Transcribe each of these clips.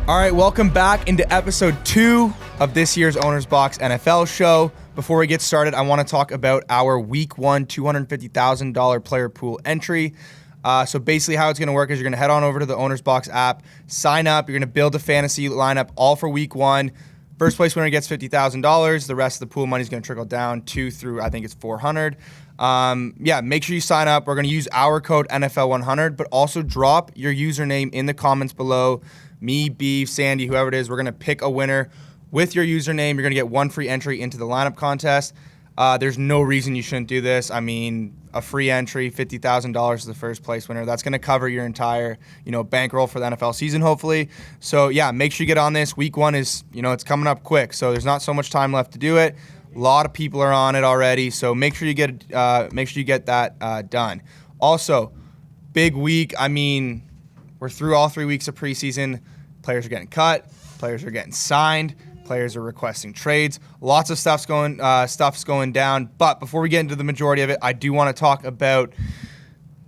All right, welcome back into episode 2 of this year's OwnersBox NFL show. Before we get started, I want to talk about our Week 1 $250,000 player pool entry. So basically how it's going to work is you're going to head on over to the OwnersBox app, sign up, you're going to build a fantasy lineup all for Week 1. First place winner gets $50,000. The rest of the pool money is going to trickle down 2 through, I think it's 400. Make sure you sign up. We're going to use our code NFL100, but also drop your username in the comments below. Me, Biev, Sandy, whoever it is, we're going to pick a winner with your username. You're going to get one free entry into the lineup contest. There's no reason you shouldn't do this. I mean, a free entry, $50,000 to the first place winner. That's going to cover your entire, bankroll for the NFL season, hopefully. So, make sure you get on this. Week 1 is, it's coming up quick, so there's not so much time left to do it. A lot of people are on it already, so make sure you get that done. Also, big week. I mean, we're through all 3 weeks of preseason. Players are getting cut. Players are getting signed. Players are requesting trades. Lots of stuff's going down. But before we get into the majority of it, I do want to talk about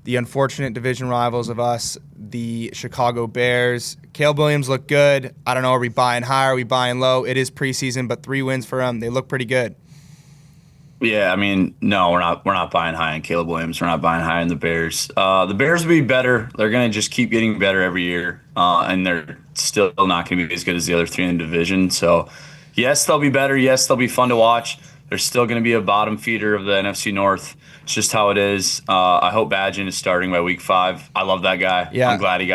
the unfortunate division rivals of us, the Chicago Bears. Caleb Williams looked good. I don't know, are we buying high? Are we buying low? It is preseason, but 3 wins for them. They look pretty good. Yeah, I mean, no, we're not buying high on Caleb Williams. We're not buying high on the Bears. The Bears will be better. They're going to just keep getting better every year, and they're still not going to be as good as the other 3 in the division. So, yes, they'll be better. Yes, they'll be fun to watch. They're still going to be a bottom feeder of the NFC North. It's just how it is. I hope Badgin is starting by week 5. I love that guy. Yeah. I'm glad he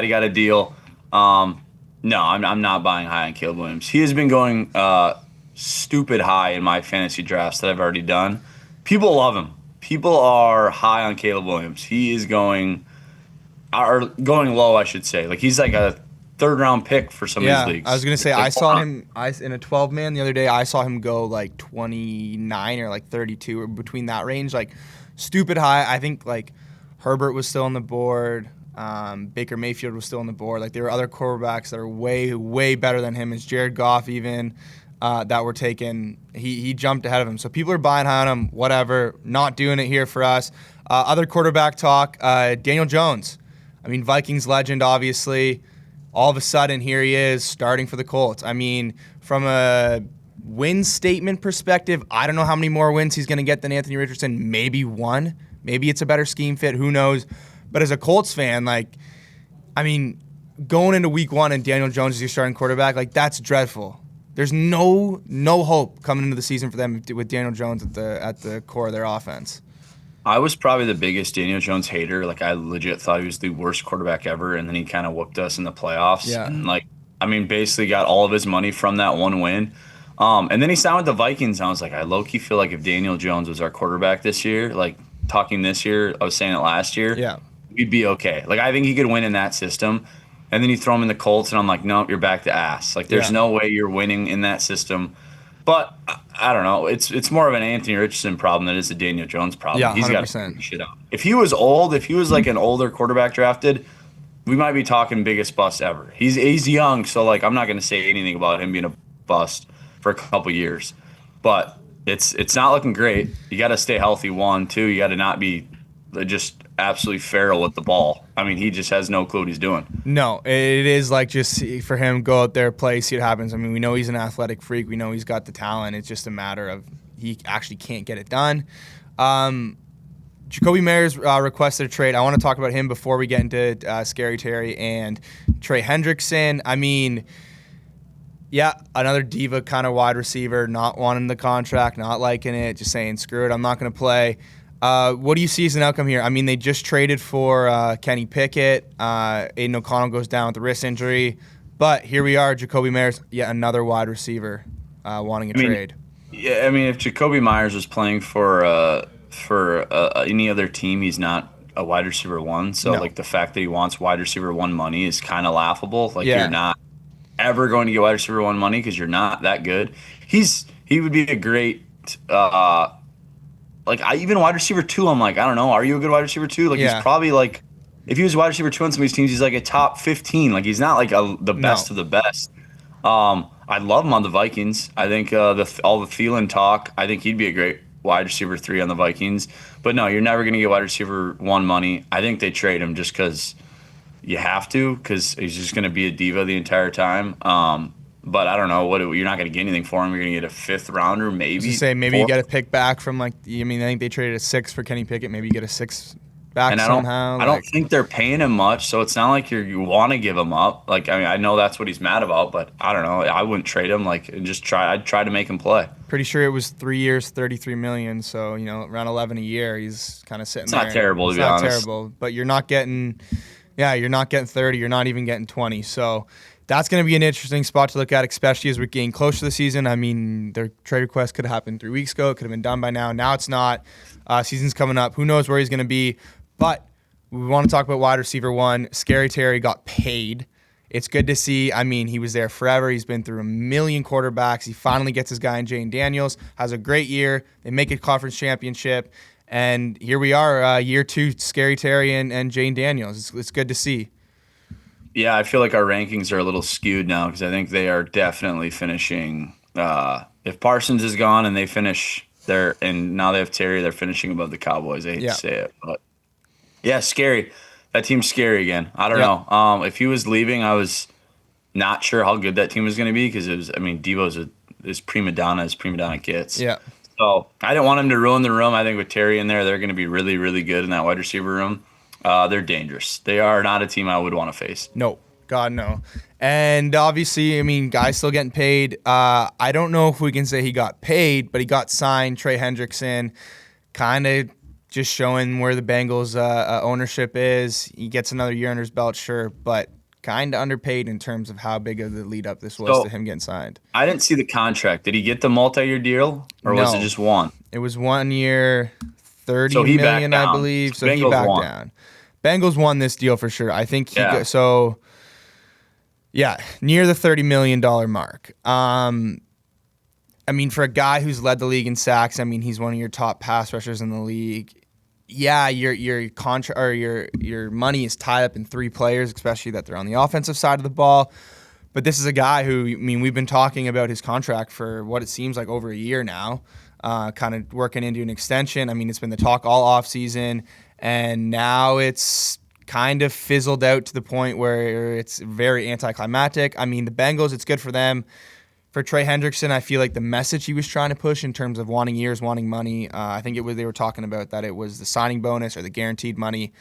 got a deal. No, I'm not buying high on Caleb Williams. He has been going stupid high in my fantasy drafts that I've already done. People love him. People are high on Caleb Williams. He is going low, I should say. Like, he's like a 3rd round pick for some of these leagues. I was going to say, I saw him in a 12-man the other day. I saw him go like 29 or like 32 or between that range. Like, stupid high. I think like Herbert was still on the board. Baker Mayfield was still on the board. Like, there were other quarterbacks that are way, way better than him. Is Jared Goff even that were taken? He jumped ahead of him. So people are buying high on him, whatever. Not doing it here for us. Other quarterback talk, Daniel Jones. I mean, Vikings legend, obviously. All of a sudden, here he is starting for the Colts. I mean, from a win statement perspective, I don't know how many more wins he's going to get than Anthony Richardson. Maybe 1. Maybe it's a better scheme fit. Who knows? But as a Colts fan, going into week 1 and Daniel Jones is your starting quarterback, that's dreadful. There's no hope coming into the season for them with Daniel Jones at the core of their offense. I was probably the biggest Daniel Jones hater. I legit thought he was the worst quarterback ever, and then he kind of whooped us in the playoffs. Yeah. And basically got all of his money from that 1 win. And then he signed with the Vikings, and I was like, I low-key feel like if Daniel Jones was our quarterback this year, talking this year, I was saying it last year, we'd be okay. I think he could win in that system. And then you throw him in the Colts, and I'm like, nope, you're back to ass. There's no way you're winning in that system. But I don't know. It's more of an Anthony Richardson problem than it is a Daniel Jones problem. Yeah, 100%. He's got to figure shit out. If he was old, if he was an older quarterback drafted, we might be talking biggest bust ever. He's young, so I'm not going to say anything about him being a bust for a couple years. But it's not looking great. You got to stay healthy. 1, 2. You got to not be just absolutely feral with the ball. I mean, he just has no clue what he's doing. No, it is just for him, go out there, play, see what happens. I mean, we know he's an athletic freak. We know he's got the talent. It's just a matter of he actually can't get it done. Jacoby Meyers requested a trade. I want to talk about him before we get into Scary Terry and Trey Hendrickson. I mean, another diva kind of wide receiver, not wanting the contract, not liking it, just saying, screw it, I'm not going to play. What do you see as an outcome here? I mean, they just traded for Kenny Pickett. Aiden O'Connell goes down with a wrist injury. But here we are, Jacoby Meyers, yet another wide receiver wanting a trade. Yeah, I mean, if Jacoby Myers was playing for any other team, he's not a wide receiver 1. So, the fact that he wants wide receiver 1 money is kind of laughable. You're not ever going to get wide receiver 1 money because you're not that good. He would be a great even wide receiver 2, I'm I don't know. Are you a good wide receiver 2? He's probably if he was wide receiver 2 on some of these teams, he's a top 15. He's not the best of the best. I love him on the Vikings. I think all the Thielen talk, I think he'd be a great wide receiver 3 on the Vikings. But no, you're never going to get wide receiver 1 money. I think they trade him just because you have to because he's just going to be a diva the entire time. But I don't know you're not going to get anything for him. You're going to get a fifth rounder, maybe. To say maybe fourth. you get a pick back from I think they traded a 6 for Kenny Pickett. Maybe you get a 6 back And somehow. I don't think they're paying him much, so it's not like you want to give him up. Like, I mean, I know that's what he's mad about, but I don't know. I wouldn't trade him. Like, I'd try to make him play. Pretty sure it was 3 years, $33 million. So around 11 a year. He's kind of sitting there. It's not terrible, to be honest. It's not terrible, but you're not getting 30. You're not even getting 20. So that's going to be an interesting spot to look at, especially as we're getting close to the season. I mean, their trade request could have happened 3 weeks ago. It could have been done by now. Now it's not. Season's coming up. Who knows where he's going to be? But we want to talk about wide receiver 1. Scary Terry got paid. It's good to see. I mean, he was there forever. He's been through a million quarterbacks. He finally gets his guy in Jane Daniels. Has a great year. They make a conference championship. And here we are, year 2, Scary Terry and Jane Daniels. It's good to see. Yeah, I feel like our rankings are a little skewed now because I think they are definitely finishing. If Parsons is gone and they finish there, and now they have Terry, they're finishing above the Cowboys. I hate to say it, but yeah, scary. That team's scary again. I don't know. If he was leaving, I was not sure how good that team was going to be because it was. I mean, Devo's is prima donna as prima donna gets. Yeah. So I didn't want him to ruin the room. I think with Terry in there, they're going to be really, really good in that wide receiver room. They're dangerous. They are not a team I would want to face. No, God, no. And obviously, I mean, guys still getting paid. I don't know if we can say he got paid, but he got signed. Trey Hendrickson, kind of just showing where the Bengals' ownership is. He gets another year under his belt, sure, but kind of underpaid in terms of how big of the lead up this was to him getting signed. I didn't see the contract. Did he get the multi-year deal, or was it just one? It was 1 year, $30 million, I believe. So he backed down. Bengals won this deal for sure. I think near the $30 million mark. I mean, for a guy who's led the league in sacks, I mean, he's one of your top pass rushers in the league. Yeah, your contract or your money is tied up in 3 players, especially that they're on the offensive side of the ball. But this is a guy who, I mean, we've been talking about his contract for what it seems like over a year now, kind of working into an extension. I mean, it's been the talk all offseason, and now it's kind of fizzled out to the point where it's very anticlimactic. I mean, the Bengals, it's good for them. For Trey Hendrickson, I feel like the message he was trying to push in terms of wanting years, wanting money, I think they were talking about that it was the signing bonus or the guaranteed money.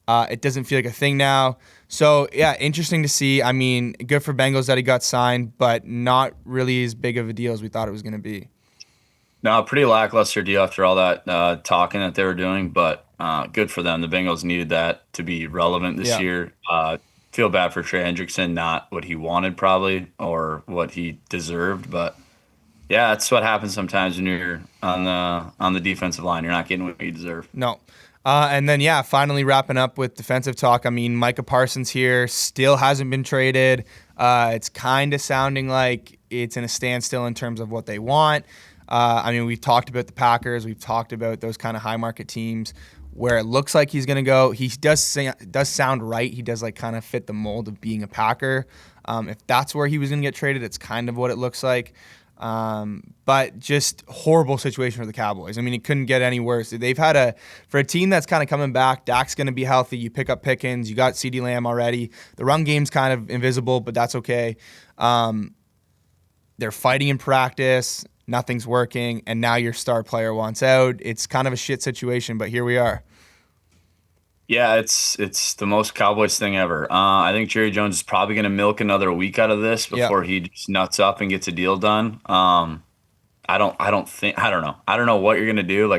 It doesn't feel like a thing now. So, yeah, interesting to see. I mean, good for Bengals that he got signed, but not really as big of a deal as we thought it was going to be. No, pretty lackluster deal after all that talking that they were doing, but good for them. The Bengals needed that to be relevant this year. Feel bad for Trey Hendrickson, not what he wanted probably or what he deserved, but yeah, that's what happens sometimes when you're on the defensive line. You're not getting what you deserve. No. And then, finally wrapping up with defensive talk. I mean, Micah Parsons here still hasn't been traded. It's kind of sounding like it's in a standstill in terms of what they want. I mean, we've talked about the Packers. We've talked about those kind of high market teams where it looks like he's going to go. He does sound right. He does kind of fit the mold of being a Packer. If that's where he was going to get traded, it's kind of what it looks like. But just horrible situation for the Cowboys. I mean, it couldn't get any worse. They've had for a team that's kind of coming back, Dak's going to be healthy. You pick up Pickens. You got CeeDee Lamb already. The run game's kind of invisible, but that's okay. They're fighting in practice. Nothing's working, and now your star player wants out. It's kind of a shit situation, but here we are. Yeah, it's the most Cowboys thing ever. I think Jerry Jones is probably going to milk another week out of this before he just nuts up and gets a deal done. I don't know what you're going to do.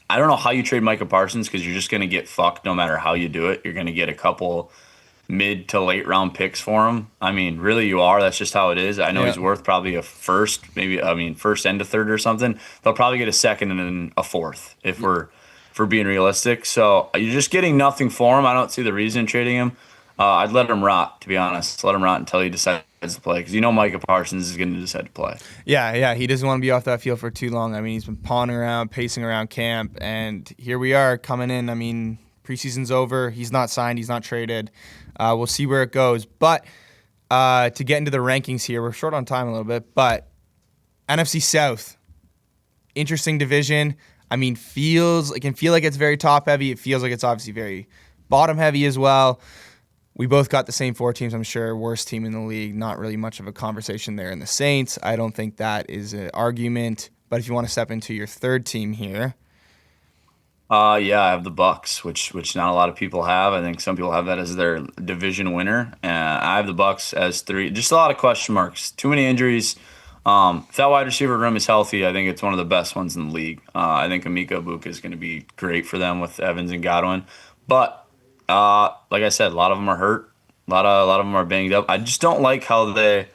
I don't know how you trade Micah Parsons because you're just going to get fucked no matter how you do it. You're going to get a couple mid to late round picks for him. I mean, really you are. That's just how it is. I know he's worth probably a first, first and a third or something. They'll probably get a second and then a fourth if we're being realistic. So you're just getting nothing for him. I don't see the reason in trading him. I'd let him rot, to be honest. Let him rot until he decides to play because Micah Parsons is going to decide to play. Yeah, he doesn't want to be off that field for too long. I mean, he's been pawing around, pacing around camp, and here we are coming in. I mean, preseason's over. He's not signed. He's not traded. We'll see where it goes. But to get into the rankings here, we're short on time a little bit, but NFC South, interesting division. I mean, it can feel like it's very top heavy. It feels like it's obviously very bottom heavy as well. We both got the same 4 teams, I'm sure. Worst team in the league. Not really much of a conversation there in the Saints. I don't think that is an argument. But if you want to step into your third team here. Yeah, I have the Bucks, which not a lot of people have. I think some people have that as their division winner. I have the Bucks as 3. Just a lot of question marks. Too many injuries. If that wide receiver room is healthy, I think it's one of the best ones in the league. I think Emeka Ibuka is going to be great for them with Evans and Godwin. But like I said, a lot of them are hurt. A lot of them are banged up. I just don't like how they.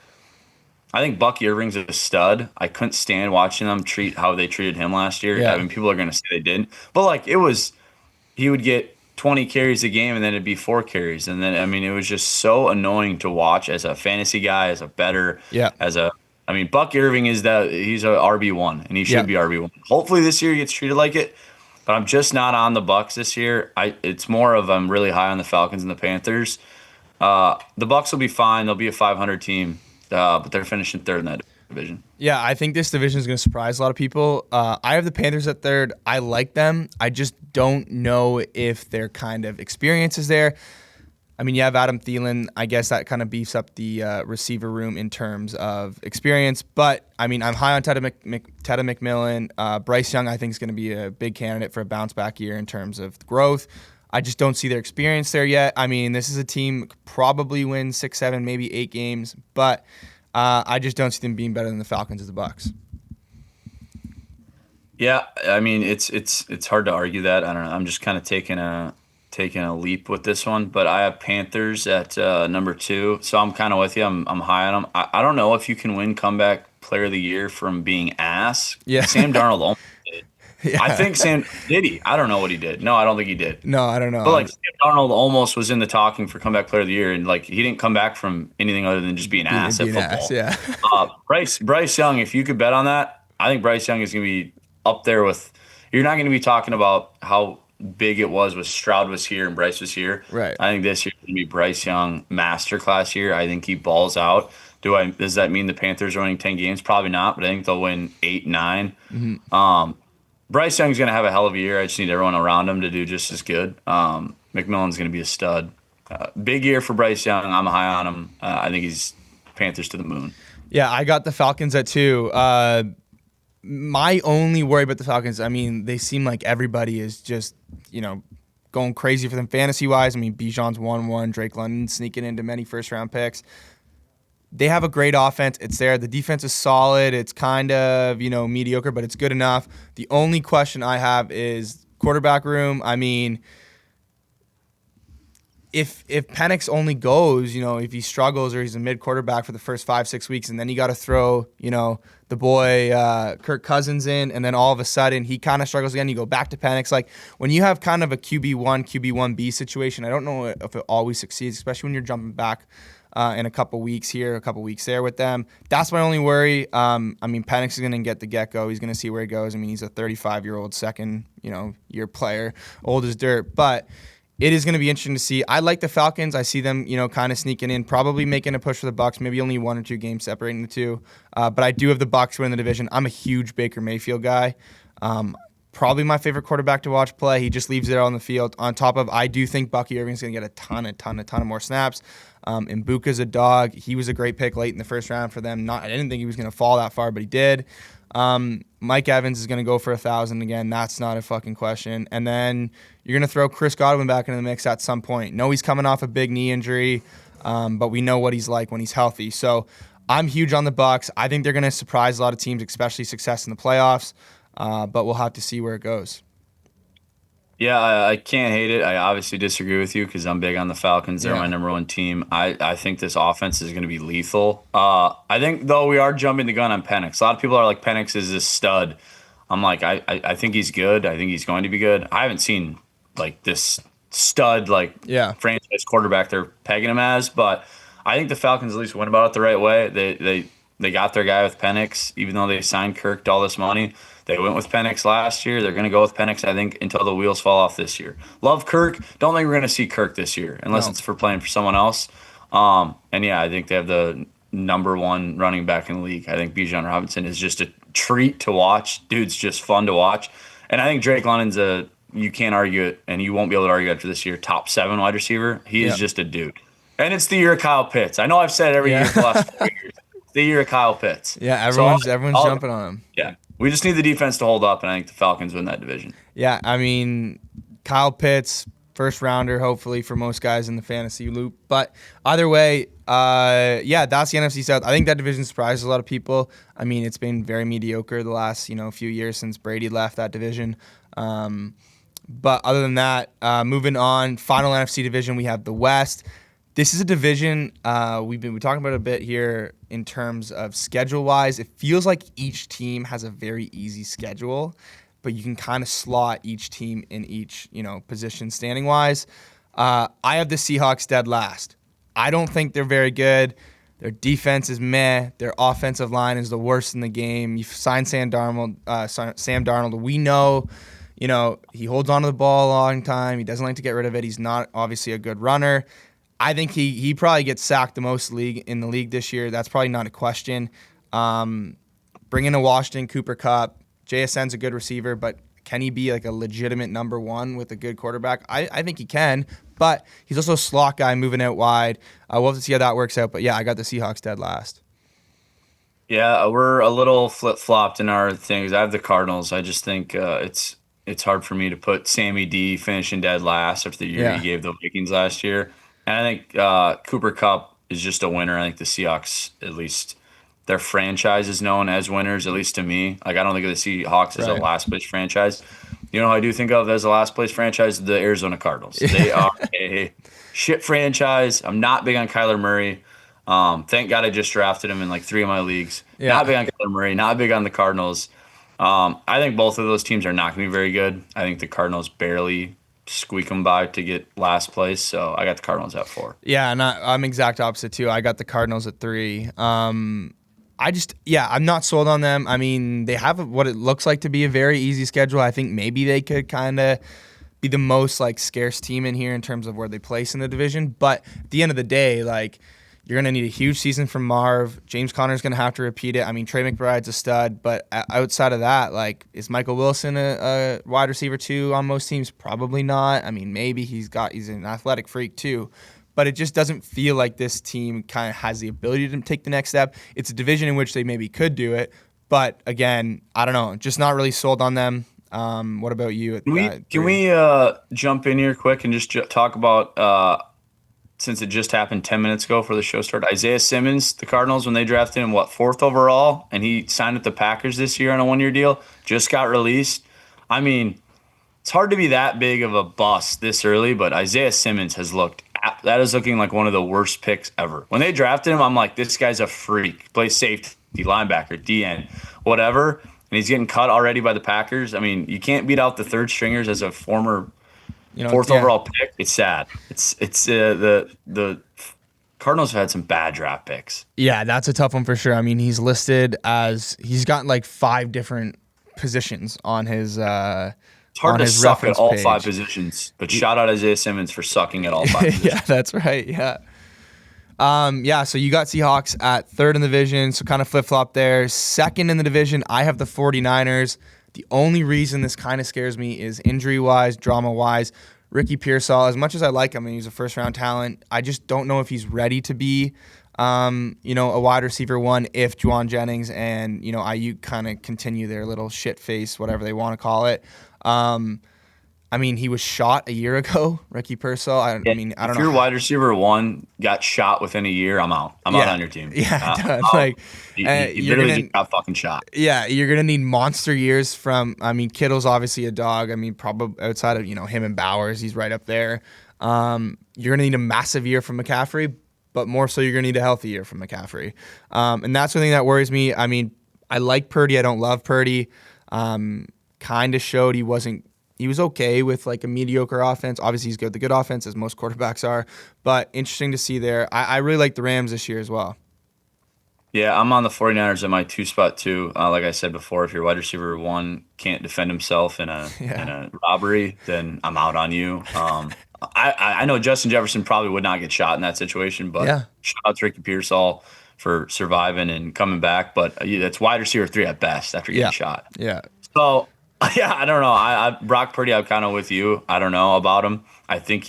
I think Bucky Irving's a stud. I couldn't stand watching them treat how they treated him last year. Yeah. I mean, people are going to say they didn't, but like he would get 20 carries a game and then it'd be 4 carries, and then I mean, it was just so annoying to watch as a fantasy guy, as a bettor, I mean, Buck Irving he's a RB1 and he should be RB1. Hopefully this year he gets treated like it, but I'm just not on the Bucks this year. It's more of I'm really high on the Falcons and the Panthers. The Bucks will be fine. They'll be a 500 team. But they're finishing 3rd in that division. Yeah, I think this division is going to surprise a lot of people. I have the Panthers at 3rd. I like them. I just don't know if their kind of experience is there. I mean, you have Adam Thielen. I guess that kind of beefs up the receiver room in terms of experience. But, I mean, I'm high on Teddy McMillan. Bryce Young, I think, is going to be a big candidate for a bounce-back year in terms of growth. I just don't see their experience there yet. I mean, this is a team probably wins 6, 7, maybe 8 games, but I just don't see them being better than the Falcons or the Bucks. Yeah, I mean, it's hard to argue that. I don't know. I'm just kind of taking a leap with this one, but I have Panthers at number 2, so I'm kind of with you. I'm high on them. I don't know if you can win comeback player of the year from being ass. Yeah. Sam Darnold almost did. Yeah. I think did he? I don't know what he did. No, I don't think he did. No, I don't know. But like Sam Darnold almost was in the talking for comeback player of the year, and like he didn't come back from anything other than just being ass at football. Yeah. Bryce Young, if you could bet on that, I think Bryce Young is going to be up there with. You're not going to be talking about how big it was when Stroud was here and Bryce was here. Right. I think this year is going to be Bryce Young masterclass year. I think he balls out. Does that mean the Panthers are winning 10 games? Probably not, but I think they'll win 8, 9. Mm-hmm. Bryce Young's going to have a hell of a year. I just need everyone around him to do just as good. McMillan's going to be a stud. Big year for Bryce Young. I'm high on him. I think he's Panthers to the moon. Yeah, I got the Falcons at 2. My only worry about the Falcons, I mean, they seem like everybody is just, going crazy for them fantasy-wise. I mean, Bijan's 1-1, Drake London sneaking into many first-round picks. They have a great offense. It's there. The defense is solid. It's kind of, mediocre, but it's good enough. The only question I have is quarterback room. I mean, if Penix only goes, if he struggles or he's a mid-quarterback for the first 5-6 weeks, and then you got to throw, the boy Kirk Cousins in, and then all of a sudden he kind of struggles again, you go back to Penix. Like, when you have kind of a QB1, QB1B situation, I don't know if it always succeeds, especially when you're jumping back in a couple weeks here, a couple weeks there with them. That's my only worry. I mean, Penix is going to get the get-go. He's going to see where he goes. I mean, he's a 35-year-old second, year player, old as dirt. But it is going to be interesting to see. I like the Falcons. I see them, kind of sneaking in, probably making a push for the Bucs. Maybe only 1 or 2 games separating the two. But I do have the Bucs win the division. I'm a huge Baker Mayfield guy. Probably my favorite quarterback to watch play. He just leaves it on the field. On top of, I do think Bucky Irving's going to get a ton of more snaps. Mbuka's a dog. He was a great pick late in the first round for them. I didn't think he was going to fall that far, but he did. Mike Evans is going to go for 1,000 again. That's not a fucking question. And then you're going to throw Chris Godwin back into the mix at some point. No, he's coming off a big knee injury, but we know what he's like when he's healthy. So I'm huge on the Bucs. I think they're going to surprise a lot of teams, especially success in the playoffs. But we'll have to see where it goes. Yeah, I can't hate it. I obviously disagree with you because I'm big on the Falcons. They're my number 1 team. I think this offense is going to be lethal. I think, though, we are jumping the gun on Penix. A lot of people are like, Penix is this stud. I'm like, I think he's good. I think he's going to be good. I haven't seen, like, this stud, franchise quarterback they're pegging him as, but I think the Falcons at least went about it the right way. They got their guy with Penix, even though they signed Kirk to all this money. They went with Penix last year. They're going to go with Penix, I think, until the wheels fall off this year. Love Kirk. Don't think we're going to see Kirk this year unless it's for playing for someone else. I think they have the number 1 running back in the league. I think Bijan Robinson is just a treat to watch. Dude's just fun to watch. And I think Drake London's you can't argue it, and you won't be able to argue after this year, top 7 wide receiver. He is just a dude. And it's the year of Kyle Pitts. I know I've said it every year for the last 4 years. It's the year of Kyle Pitts. Yeah, everyone's jumping on him. Yeah. We just need the defense to hold up, and I think the Falcons win that division. Yeah, I mean, Kyle Pitts, first rounder, hopefully, for most guys in the fantasy loop. But either way, that's the NFC South. I think that division surprises a lot of people. I mean, it's been very mediocre the last, few years since Brady left that division. But other than that, moving on, final NFC division, we have the West. This is a division we've been talking about a bit here in terms of schedule-wise. It feels like each team has a very easy schedule, but you can kind of slot each team in each, position standing-wise. I have the Seahawks dead last. I don't think they're very good. Their defense is meh. Their offensive line is the worst in the game. You've signed Sam Darnold. We know, he holds onto the ball a long time. He doesn't like to get rid of it. He's not obviously a good runner. I think he probably gets sacked the most in the league this year. That's probably not a question. Bring in a Washington, Cooper Kupp. JSN's a good receiver, but can he be like a legitimate number one with a good quarterback? I think he can, but he's also a slot guy moving out wide. We'll have to see how that works out. But yeah, I got the Seahawks dead last. Yeah, we're a little flip-flopped in our things. I have the Cardinals. I just think it's hard for me to put Sammy D finishing dead last after the year he gave the Vikings last year. And I think Cooper Kupp is just a winner. I think the Seahawks, at least their franchise is known as winners, at least to me. Like, I don't think of the Seahawks as a last-place franchise. You know who I do think of as a last-place franchise? The Arizona Cardinals. They are a shit franchise. I'm not big on Kyler Murray. Thank God I just drafted him in like 3 of my leagues. Yeah. Not big on Kyler Murray. Not big on the Cardinals. I think both of those teams are not going to be very good. I think the Cardinals barely squeak them by to get last place. So I got the Cardinals at 4. Yeah, and I'm exact opposite too. I got the Cardinals at 3. I'm not sold on them. I mean, they have what it looks like to be a very easy schedule. I think maybe they could kind of be the most like scarce team in here in terms of where they place in the division. But at the end of the day, like, you're going to need a huge season from Marv. James Conner's going to have to repeat it. I mean, Trey McBride's a stud, but outside of that, like, is Michael Wilson a wide receiver too on most teams? Probably not. I mean, maybe he's an athletic freak too, but it just doesn't feel like this team kind of has the ability to take the next step. It's a division in which they maybe could do it, but again, I don't know. Just not really sold on them. What about you? Can we jump in here quick and just talk about since it just happened 10 minutes ago before the show started, Isaiah Simmons, the Cardinals, when they drafted him, 4th overall, and he signed with the Packers this year on a 1-year deal, just got released. I mean, it's hard to be that big of a bust this early, but Isaiah Simmons that is looking like one of the worst picks ever. When they drafted him, I'm like, this guy's a freak. Plays safety, linebacker, DN, whatever, and he's getting cut already by the Packers. I mean, you can't beat out the third stringers as a former 4th overall pick. It's sad. It's the Cardinals have had some bad draft picks. Yeah, that's a tough one for sure. I mean, he's listed as he's got like 5 different positions on his. It's hard to suck at all page. 5 positions, but shout out Isaiah Simmons for sucking at all 5 positions. Yeah, that's right. Yeah. So you got Seahawks at 3rd in the division, so kind of flip-flop there. 2nd in the division, I have the 49ers. The only reason this kind of scares me is injury-wise, drama-wise. Ricky Pearsall, as much as I like him and he's a first-round talent, I just don't know if he's ready to be, a wide receiver 1 if Juwan Jennings and, Ayuk kind of continue their little shit face, whatever they want to call it. I mean, he was shot a year ago, Ricky Pearsall. I don't know. If your wide receiver 1 got shot within a year, I'm out. I'm out on your team. Yeah, he literally just got fucking shot. Yeah, you're gonna need monster years from. I mean, Kittle's obviously a dog. I mean, probably outside of him and Bowers, he's right up there. You're gonna need a massive year from McCaffrey, but more so, you're gonna need a healthy year from McCaffrey. And that's the thing that worries me. I mean, I like Purdy. I don't love Purdy. Kind of showed he was okay with like a mediocre offense. Obviously, he's good with the good offense, as most quarterbacks are. But interesting to see there. I really like the Rams this year as well. Yeah, I'm on the 49ers in my 2 spot too. Like I said before, if your wide receiver 1 can't defend himself in a robbery, then I'm out on you. I know Justin Jefferson probably would not get shot in that situation, but shout out to Ricky Pearsall for surviving and coming back. But that's wide receiver 3 at best after getting shot. Yeah. So, yeah, I don't know. Brock Purdy, I'm kind of with you. I don't know about him. I think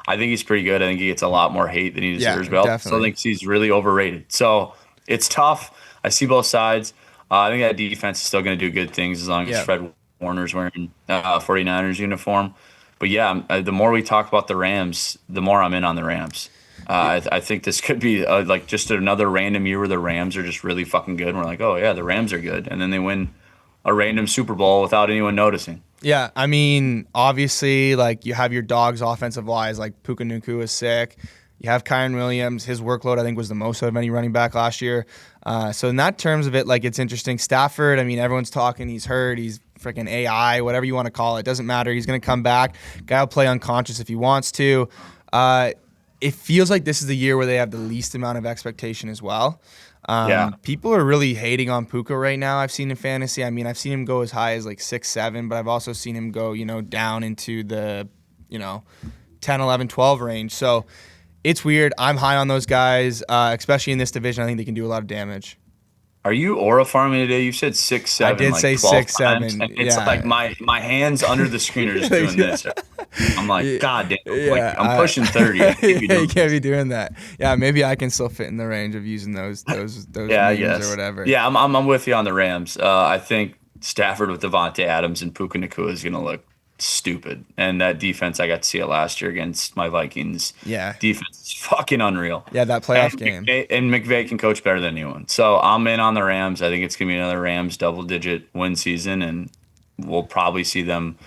I think he's pretty good. I think he gets a lot more hate than he deserves, Yeah, but I also definitely. think he's really overrated. So it's tough. I see both sides. I think that defense is still going to do good things as long as Yeah. Fred Warner's wearing 49ers uniform. But yeah, the more we talk about the Rams, the more I'm in on the Rams. I think this could be like just another random year where the Rams are just really fucking good. And we're like, oh yeah, the Rams are good, and then they win a random Super Bowl without anyone noticing. Yeah, I mean, obviously, like you have your dogs offensive wise, like Puka Nacua is sick. You have Kyron Williams. His workload, I think, was the most out of any running back last year. So in that terms of it, like it's interesting. Stafford, I mean, everyone's talking. He's hurt. He's freaking AI, whatever you want to call it. Doesn't matter. He's going to come back. Guy will play unconscious if he wants to. It feels like this is the year where they have the least amount of expectation as well. Yeah. People are really hating on Puka right now. I've seen in fantasy. I mean, I've seen him go as high as like 6-7, but I've also seen him go, down into the, 10, 11, 12 range. So it's weird. I'm high on those guys, especially in this division. I think they can do a lot of damage. Are you aura farming today? You said 6-7, I did like say 12 6-7. times, and it's Yeah. like my hands under the screen are just doing this. I'm like, God damn, like I'm pushing 30. I can't be doing you can't be doing that. Yeah, maybe I can still fit in the range of using those yeah, memes yes. or whatever. Yeah, I'm with you on the Rams. I think Stafford with Devontae Adams and Puka Nacua is gonna look stupid, and that defense I got to see it last year against my Vikings. Yeah. Defense is fucking unreal. Yeah, that playoff and game. And McVay can coach better than anyone. So I'm in on the Rams. I think it's gonna be another Rams double-digit win season, and we'll probably see them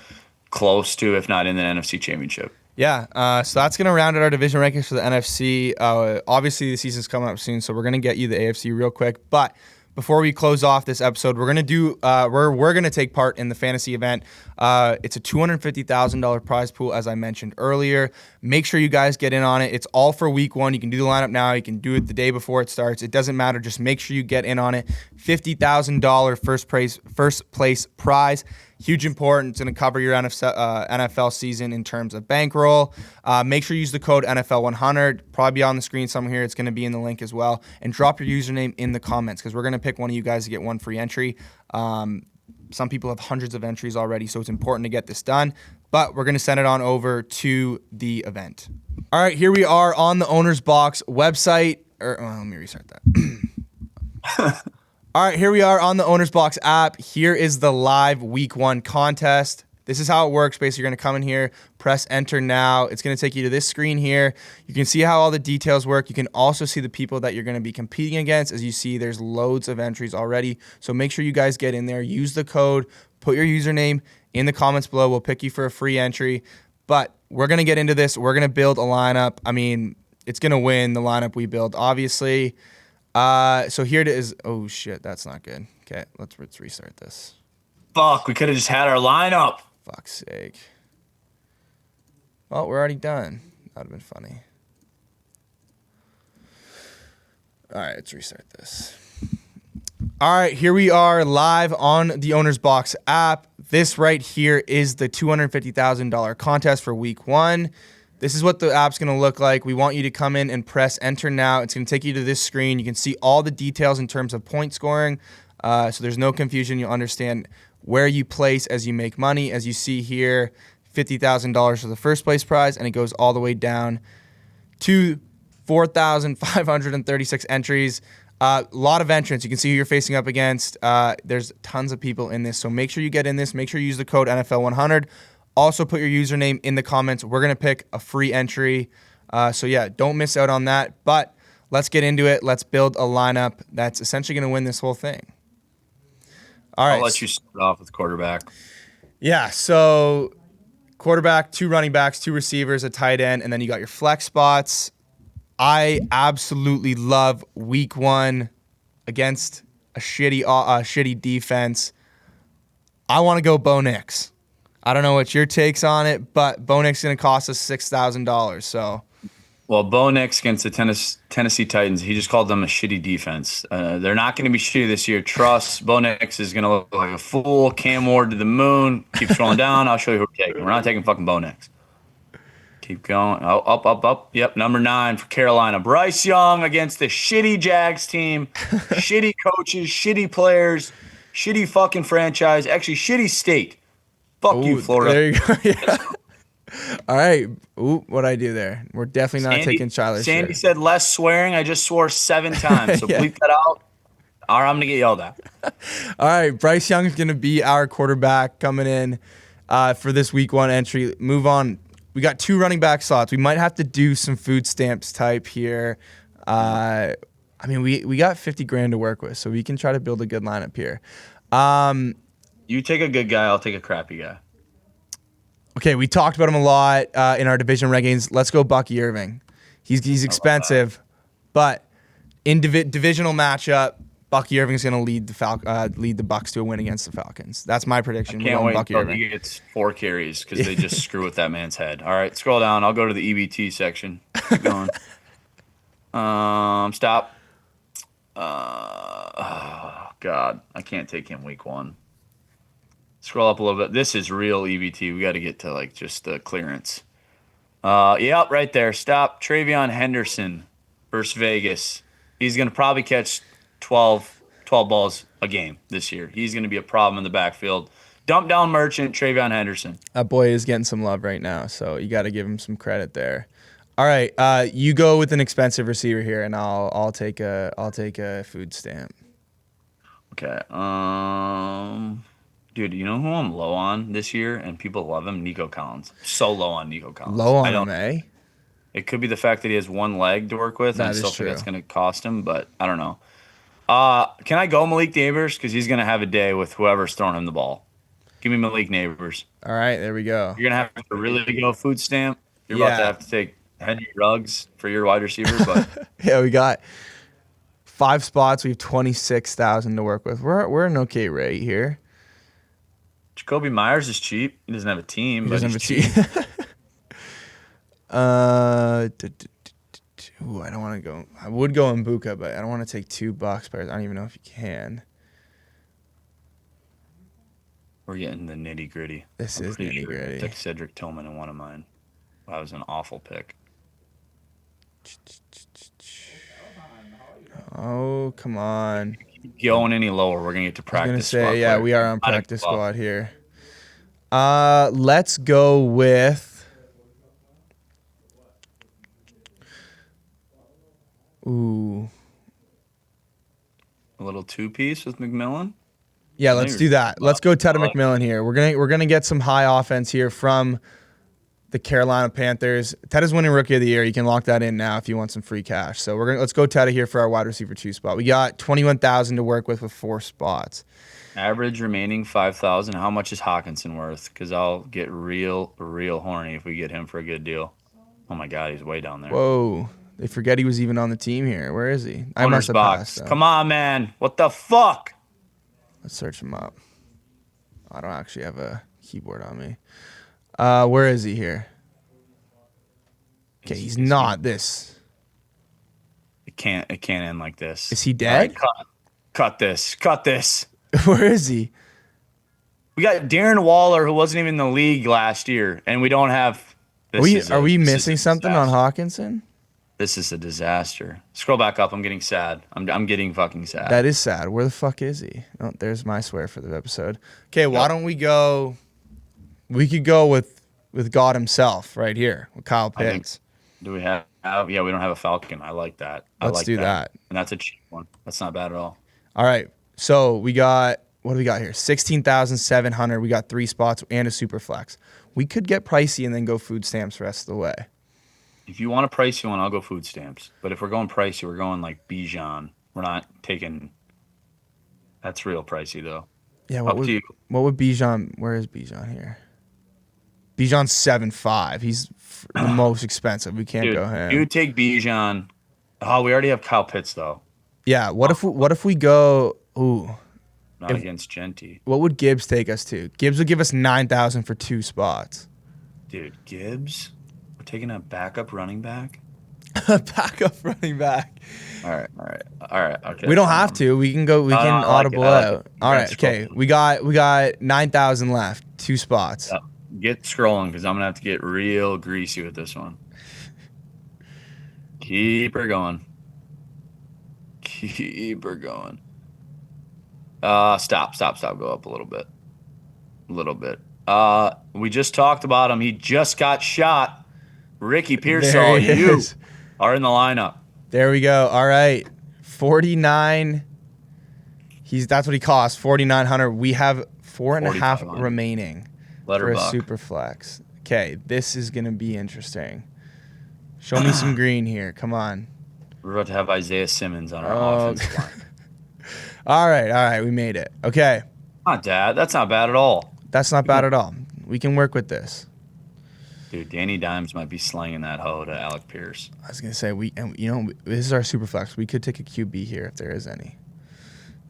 close to, if not in the NFC Championship. Yeah, so that's going to round out our division rankings for the NFC. Obviously, the season's coming up soon, so we're going to get you the AFC real quick. But before we close off this episode, we're going to we're going to take part in the fantasy event. It's a $250,000 prize pool, as I mentioned earlier. Make sure you guys get in on it. It's all for week one. You can do the lineup now. You can do it the day before it starts. It doesn't matter. Just make sure you get in on it. $50,000 first place prize. Huge importance. It's going to cover your NFL season in terms of bankroll. Make sure you use the code NFL100. Probably be on the screen somewhere here. It's going to be in the link as well. And drop your username in the comments because we're going to pick one of you guys to get one free entry. Some people have hundreds of entries already, so it's important to get this done. But we're going to send it on over to the event. All right, here we are on the OwnersBox website. Let me restart that. All right, here we are on the OwnersBox app. Here is the live week one contest. This is how it works. Basically, you're going to come in here, press enter now. It's going to take you to this screen here. You can see how all the details work. You can also see the people that you're going to be competing against. As you see, there's loads of entries already. So make sure you guys get in there. Use the code. Put your username in the comments below. We'll pick you for a free entry. But we're going to get into this. We're going to build a lineup. I mean, it's going to win the lineup we build, obviously. So here it is. Oh, shit. That's not good. Okay, let's restart this. Fuck, we could have just had our lineup. Fuck's sake. Well, we're already done. That would have been funny. All right, let's restart this. All right, here we are live on the OwnersBox app. This right here is the $250,000 contest for week one. This is what the app's going to look like. We want you to come in and press enter now. It's going to take you to this screen. You can see all the details in terms of point scoring. So there's no confusion. You'll understand where you place as you make money. As you see here, $50,000 for the first place prize, and it goes all the way down to 4,536 entries. A lot of entrants. You can see who you're facing up against. There's tons of people in this, so make sure you get in this. Make sure you use the code NFL100. Also, put your username in the comments. We're going to pick a free entry. So, yeah, don't miss out on that. But let's get into it. Let's build a lineup that's essentially going to win this whole thing. All right. I'll let you start off with quarterback. Yeah, so quarterback, 2 running backs, 2 receivers, a tight end, and then you got your flex spots. I absolutely love week one against a shitty defense. I want to go Bo Nix. I don't know what your takes on it, but Bo Nix is going to cost us $6,000. So, well, Bo Nix against the Tennessee Titans, he just called them a shitty defense. They're not going to be shitty this year. Trust. Bo Nix is going to look like a fool. Cam Ward to the moon. Keep scrolling down. I'll show you who we're taking. We're not taking fucking Bo Nix. Keep going. Oh, up. Yep, number 9 for Carolina. Bryce Young against the shitty Jags team. Shitty coaches, shitty players, shitty fucking franchise. Actually, shitty state. Fuck you, Florida. There you go. Yeah. All right. Ooh, what'd I do there? We're definitely not taking Shyler's Sandy shirt. said less swearing. I just swore 7 times, so bleep that out. Or I'm gonna get yelled at. All right, Bryce Young is gonna be our quarterback coming in for this week 1 entry. Move on. We got 2 running back slots. We might have to do some food stamps type here. I mean, we got 50 grand to work with, so we can try to build a good lineup here. You take a good guy, I'll take a crappy guy. Okay, we talked about him a lot in our division rankings. Let's go Bucky Irving. He's expensive, but in divisional matchup, Bucky Irving's going to lead the Bucks to a win against the Falcons. That's my prediction. I can't wait until he gets 4 carries because they just screw with that man's head. All right, scroll down. I'll go to the EBT section. Keep going. Stop. Oh, God. I can't take him week 1. Scroll up a little bit. This is real EBT. We got to get to like just the clearance. Yep, right there. Stop. Travion Henderson versus Vegas. He's going to probably catch 12 balls a game this year. He's going to be a problem in the backfield. Dump down merchant, Travion Henderson. That boy is getting some love right now, so you got to give him some credit there. All right, you go with an expensive receiver here, and I'll take a food stamp. Okay. Dude, you know who I'm low on this year, and people love him? Nico Collins. So low on Nico Collins. Low on him, eh? It could be the fact that he has 1 leg to work with, and I still think that's going to cost him, but I don't know. Can I go Malik Neighbors? Because he's going to have a day with whoever's throwing him the ball. Give me Malik Neighbors. All right, there we go. You're going to have to really go food stamp. You're about to have to take Henry Ruggs for your wide receiver. But yeah, we got 5 spots. We have 26,000 to work with. We're an okay rate here. Jacoby Myers is cheap. He doesn't have a team, but he's cheap. Ooh, I don't want to go. I would go Mbuka, but I don't want to take 2 box players. I don't even know if you can. We're getting the nitty gritty. This is nitty gritty. I took Cedric Tillman in one of mine. That was an awful pick. Oh, come on. Going any lower, we're gonna get to practice. I was gonna say, yeah, we are on practice squad here. Let's go with. Ooh. A little 2-piece with McMillan. Yeah, let's do that. Let's go Teddy McMillan here. We're gonna get some high offense here from the Carolina Panthers. Ted is winning Rookie of the Year. You can lock that in now if you want some free cash. So let's go Teddy here for our wide receiver 2 spot. We got 21,000 to work with 4 spots. Average remaining 5,000. How much is Hawkinson worth? Because I'll get real horny if we get him for a good deal. Oh my God, he's way down there. Whoa, they forget he was even on the team here. Where is he? I must have passed him. Come on, man. What the fuck? Let's search him up. I don't actually have a keyboard on me. Where is he here? Okay, he's not this. It can't end like this. Is he dead? Right, cut this. Where is he? We got Darren Waller, who wasn't even in the league last year, and we don't have. Are we missing something on Hawkinson? This is a disaster. Scroll back up. I'm getting sad. I'm getting fucking sad. That is sad. Where the fuck is he? Oh, there's my swear for the episode. Okay, why don't we go? We could go with God himself right here with Kyle Pitts. Do we have? Yeah, we don't have a Falcon. I like that. Let's do that. And that's a cheap one. That's not bad at all. All right. So we got, what do we got here? 16,700. We got 3 spots and a super flex. We could get pricey and then go food stamps the rest of the way. If you want a pricey one, I'll go food stamps. But if we're going pricey, we're going like Bijan. We're not taking. That's real pricey though. Yeah. What would Bijan? Where is Bijan here? Bijan's 7.5. He's the most expensive. We can't go him. You would take Bijan. Oh, we already have Kyle Pitts though. Yeah. What if we go? Ooh. Not against Genty. What would Gibbs take us to? Gibbs would give us 9,000 for 2 spots. Dude, Gibbs? We're taking a backup running back? Backup running back. All right. Okay. We don't have to. We can go. We can audible out. All right. Okay. We got 9,000 left. 2 spots. Yep. Get scrolling because I'm gonna have to get real greasy with this one. Keep her going. Stop. Go up a little bit. We just talked about him. He just got shot. Ricky Pearsall, There he you is. are in the lineup. There we go. All right. 49. That's what he costs. 4,900. We have 4.5 4,500. remaining Let her for a buck. super flex. Okay, this is gonna be interesting. Show me some green here. Come on. We're about to have Isaiah Simmons on our offensive line. All right. We made it. Okay. Not bad. That's not bad at all. That's not bad at all. We can work with this. Dude, Danny Dimes might be slanging that hoe to Alec Pierce. I was gonna say this is our super flex. We could take a QB here if there is any.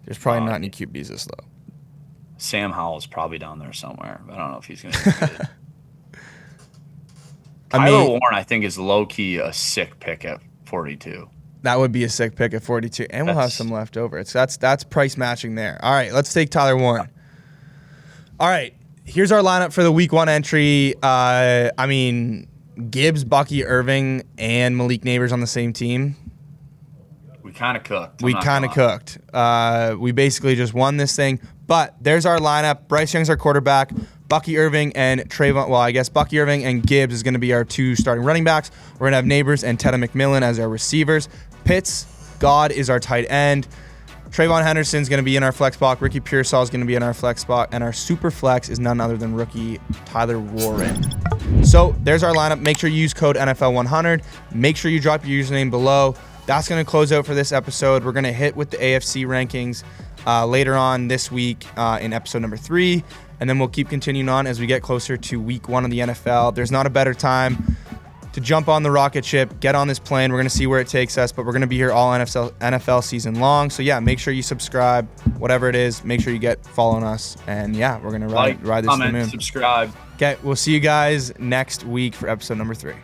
There's probably not any QBs this low. Sam Howell's probably down there somewhere. But I don't know if he's going to be good. Tyler Warren, I think, is low-key a sick pick at 42. That would be a sick pick at 42, and we'll have some left over. That's price matching there. All right, let's take Tyler Warren. All right, here's our lineup for the week 1 entry. Gibbs, Bucky Irving, and Malik Neighbors on the same team. We kind of cooked. We basically just won this thing. But there's our lineup. Bryce Young's our quarterback. Bucky Irving and Trayvon. Well, I guess Bucky Irving and Gibbs is going to be our 2 starting running backs. We're going to have Neighbors and Tedda McMillan as our receivers. Pitts, God is our tight end. Trayvon Henderson's going to be in our flex spot. Ricky Pearsall is going to be in our flex spot. And our super flex is none other than rookie Tyler Warren. So there's our lineup. Make sure you use code NFL100. Make sure you drop your username below. That's going to close out for this episode. We're going to hit with the AFC rankings later on this week in episode number 3. And then we'll keep continuing on as we get closer to week 1 of the NFL. There's not a better time to jump on the rocket ship, get on this plane. We're going to see where it takes us, but we're going to be here all NFL season long. So, yeah, make sure you subscribe, whatever it is. Make sure you get following us. And, yeah, we're going to ride this to the moon. Subscribe. Okay, we'll see you guys next week for episode number 3.